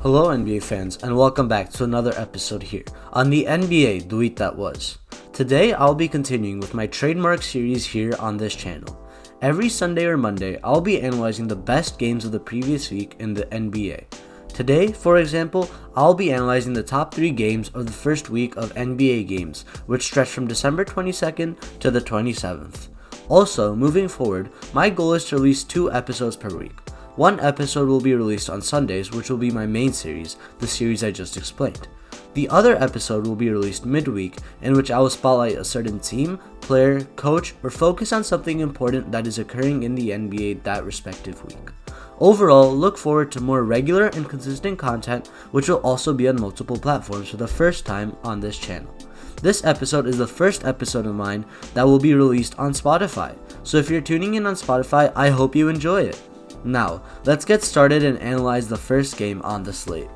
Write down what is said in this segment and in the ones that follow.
Hello NBA fans, and welcome back to another episode here on the NBA The Week That Was. Today I'll be continuing with my trademark series here on this channel. Every Sunday or Monday I'll be analyzing the best games of the previous week in the NBA. Today, for example, I'll be analyzing the top 3 games of the first week of NBA games, which stretch from December 22nd to the 27th. Also, moving forward, my goal is to release 2 episodes per week. One episode will be released on Sundays, which will be my main series, the series I just explained. The other episode will be released midweek, in which I will spotlight a certain team, player, coach, or focus on something important that is occurring in the NBA that respective week. Overall, look forward to more regular and consistent content, which will also be on multiple platforms for the first time on this channel. This episode is the first episode of mine that will be released on Spotify, so if you're tuning in on Spotify, I hope you enjoy it. Now, let's get started and analyze the first game on the slate.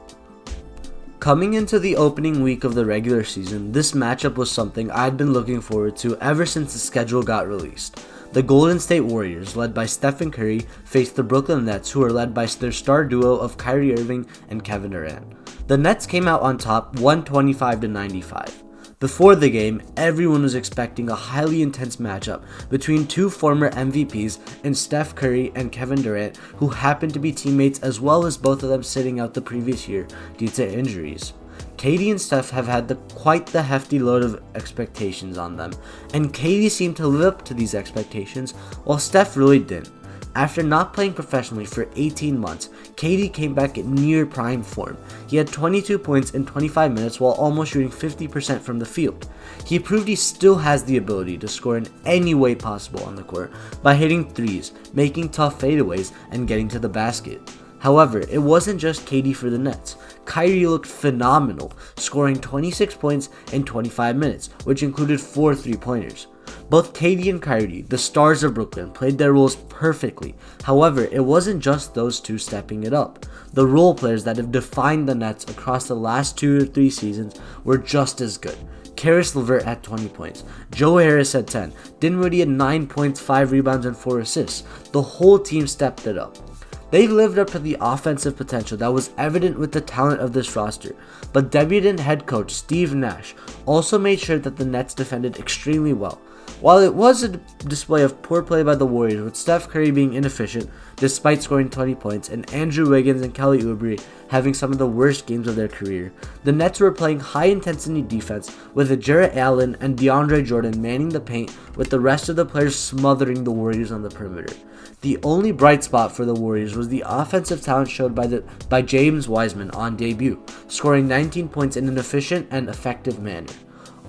Coming into the opening week of the regular season, this matchup was something I'd been looking forward to ever since the schedule got released. The Golden State Warriors, led by Stephen Curry, faced the Brooklyn Nets, who are led by their star duo of Kyrie Irving and Kevin Durant. The Nets came out on top 125-95. Before the game, everyone was expecting a highly intense matchup between 2 former MVPs in Steph Curry and Kevin Durant, who happened to be teammates as well as both of them sitting out the previous year due to injuries. KD and Steph have had quite the hefty load of expectations on them, and KD seemed to live up to these expectations while Steph really didn't. After not playing professionally for 18 months, KD came back in near prime form. He had 22 points in 25 minutes while almost shooting 50% from the field. He proved he still has the ability to score in any way possible on the court by hitting threes, making tough fadeaways, and getting to the basket. However, it wasn't just KD for the Nets. Kyrie looked phenomenal, scoring 26 points in 25 minutes, which included 4 3-pointers. Both KD and Kyrie, the stars of Brooklyn, played their roles perfectly. However, it wasn't just those two stepping it up. The role players that have defined the Nets across the last 2 or 3 seasons were just as good. Karis LeVert had 20 points. Joe Harris had 10. Dinwiddie had 9 points, 5 rebounds, and 4 assists. The whole team stepped it up. They lived up to the offensive potential that was evident with the talent of this roster, but debutant head coach Steve Nash also made sure that the Nets defended extremely well. While it was a display of poor play by the Warriors, with Steph Curry being inefficient despite scoring 20 points and Andrew Wiggins and Kelly Oubre having some of the worst games of their career, the Nets were playing high-intensity defense with Jarrett Allen and DeAndre Jordan manning the paint, with the rest of the players smothering the Warriors on the perimeter. The only bright spot for the Warriors was the offensive talent showed by James Wiseman on debut, scoring 19 points in an efficient and effective manner.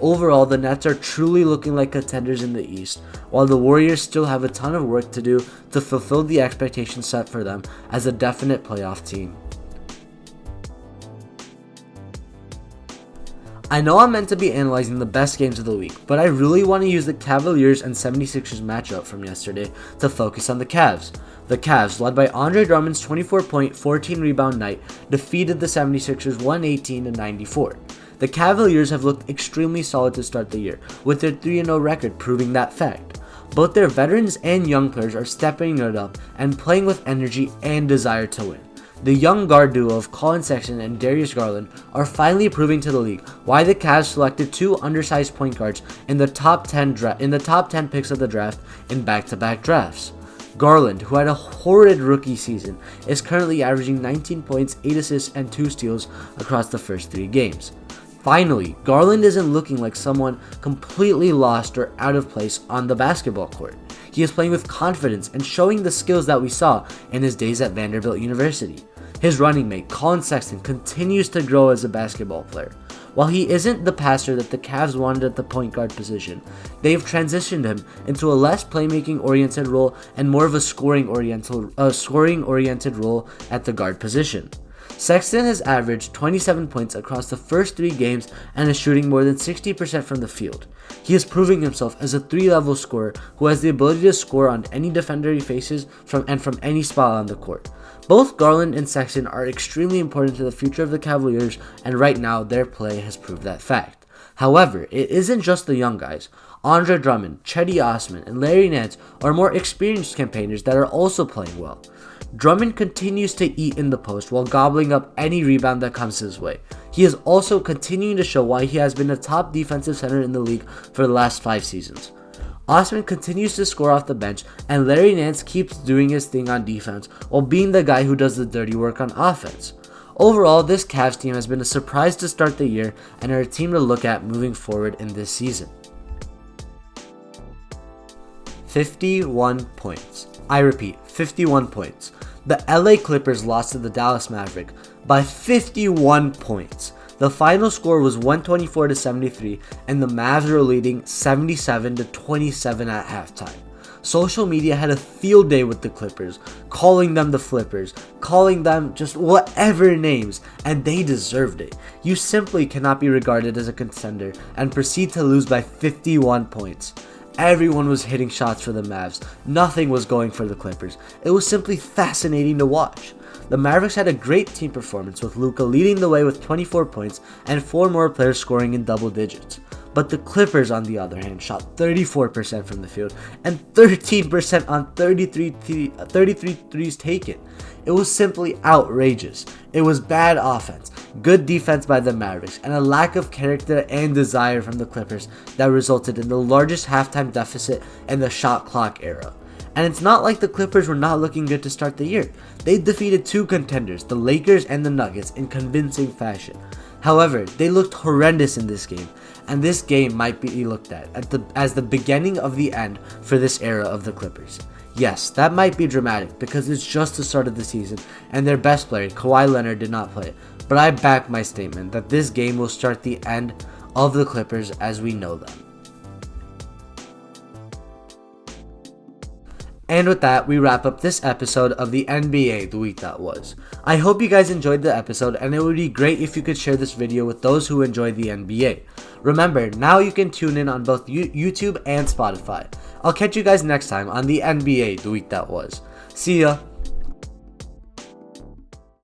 Overall, the Nets are truly looking like contenders in the East, while the Warriors still have a ton of work to do to fulfill the expectations set for them as a definite playoff team. I know I'm meant to be analyzing the best games of the week, but I really want to use the Cavaliers and 76ers matchup from yesterday to focus on the Cavs. The Cavs, led by Andre Drummond's 24-point, 14-rebound night, defeated the 76ers 118-94. The Cavaliers have looked extremely solid to start the year, with their 3-0 record proving that fact. Both their veterans and young players are stepping it up and playing with energy and desire to win. The young guard duo of Colin Sexton and Darius Garland are finally proving to the league why the Cavs selected 2 undersized point guards in the top 10 picks of the draft in back-to-back drafts. Garland, who had a horrid rookie season, is currently averaging 19 points, 8 assists, and 2 steals across the first 3 games. Finally, Garland isn't looking like someone completely lost or out of place on the basketball court. He is playing with confidence and showing the skills that we saw in his days at Vanderbilt University. His running mate, Colin Sexton, continues to grow as a basketball player. While he isn't the passer that the Cavs wanted at the point guard position, they've transitioned him into a less playmaking-oriented role and more of a scoring-oriented role at the guard position. Sexton has averaged 27 points across the first 3 games and is shooting more than 60% from the field. He is proving himself as a 3-level scorer who has the ability to score on any defender he faces from any spot on the court. Both Garland and Sexton are extremely important to the future of the Cavaliers, and right now their play has proved that fact. However, it isn't just the young guys. Andre Drummond, Cedi Osman, and Larry Nance are more experienced campaigners that are also playing well. Drummond continues to eat in the post while gobbling up any rebound that comes his way. He is also continuing to show why he has been a top defensive center in the league for the last 5 seasons. Osman continues to score off the bench, and Larry Nance keeps doing his thing on defense while being the guy who does the dirty work on offense. Overall, this Cavs team has been a surprise to start the year and are a team to look at moving forward in this season. 51 points. I repeat, 51 points. The LA Clippers lost to the Dallas Mavericks by 51 points. The final score was 124-73, and the Mavs were leading 77-27 at halftime. Social media had a field day with the Clippers, calling them the Flippers, calling them just whatever names, and they deserved it. You simply cannot be regarded as a contender and proceed to lose by 51 points. Everyone was hitting shots for the Mavs. Nothing was going for the Clippers. It was simply fascinating to watch. The Mavericks had a great team performance, with Luka leading the way with 24 points and 4 more players scoring in double digits. But the Clippers, on the other hand, shot 34% from the field and 13% on 33 threes taken. It was simply outrageous. It was bad offense, good defense by the Mavericks, and a lack of character and desire from the Clippers that resulted in the largest halftime deficit in the shot clock era. And it's not like the Clippers were not looking good to start the year. They defeated 2 contenders, the Lakers and the Nuggets, in convincing fashion. However, they looked horrendous in this game, and this game might be looked at as the beginning of the end for this era of the Clippers. Yes, that might be dramatic because it's just the start of the season and their best player, Kawhi Leonard, did not play, but I back my statement that this game will start the end of the Clippers as we know them. And with that, we wrap up this episode of the NBA The Week That Was. I hope you guys enjoyed the episode, and it would be great if you could share this video with those who enjoy the NBA. Remember, now you can tune in on both YouTube and Spotify. I'll catch you guys next time on the NBA The Week That Was. See ya!